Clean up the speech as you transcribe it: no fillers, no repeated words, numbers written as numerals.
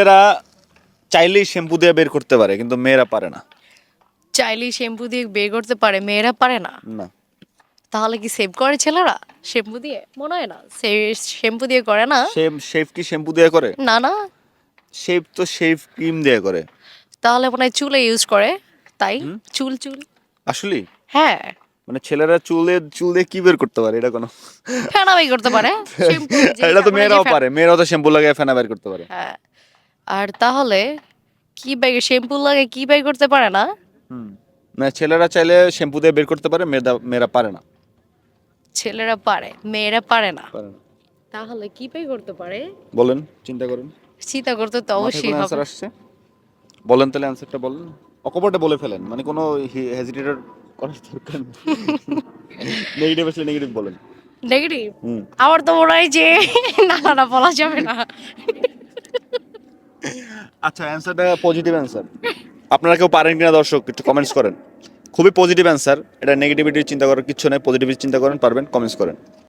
এরা চাইলেই শ্যাম্পু দিয়ে বের করতে পারে কিন্তু মেয়েরা পারে না। চাইলেই শ্যাম্পু দিয়ে বের করতে পারে, মেয়েরা পারে না। না, তাহলে কি সেভ করে ছেলেরা শ্যাম্পু দিয়ে? মনে হয় না, শ্যাম্পু দিয়ে করে না। শেভ কি শ্যাম্পু দিয়ে করে? না না, শেভ তো শেভ ক্রিম দিয়ে করে। তাহলে মনে হয় চুলে ইউজ করে। তাই চুল চুল আসলে হ্যাঁ, মানে ছেলেরা চুল দিয়ে কি বের করতে পারে এটা কোনো ফেনা বের করতে পারে শ্যাম্পু এটা তো মেয়েরাও পারে, মেয়েরাও তো শ্যাম্পু লাগিয়ে ফেনা বের করতে পারে। হ্যাঁ, আর তাহলে কি বের, শ্যাম্পু লাগে কি বের করতে পারে না? না, ছেলেরা চাইলে শ্যাম্পু দিয়ে বের করতে পারে, মেয়েরা পারে না। ছেলেরা পারে, মেয়েরা পারে না। পারে না। তাহলে কি বের করতে পারে? বলেন, চিন্তা করেন। চিন্তা করতে তো মাথায় অবশ্যই কোনো হবে। অ্যান্সার আসছে? বলেন তাহলে অ্যান্সারটা বলেন, অকপটে বলে ফেলেন, মানে কোনো হেজিটেটর করার দরকার নেই। নেগেটিভ আসলে নেগেটিভ বলেন। নেগেটিভ? আমার তো মনে হয় যে না না না, বলা যাবে না। আচ্ছা, অ্যান্সারটা পজিটিভ অ্যান্সার। আপনারা কেউ পারেন কিনা দর্শক একটু কমেন্টস করেন। খুবই পজিটিভ অ্যান্সার, এটা নেগেটিভিটি চিন্তা করার কিছু নেই, পজিটিভ চিন্তা করেন, পারবেন, কমেন্টস করেন।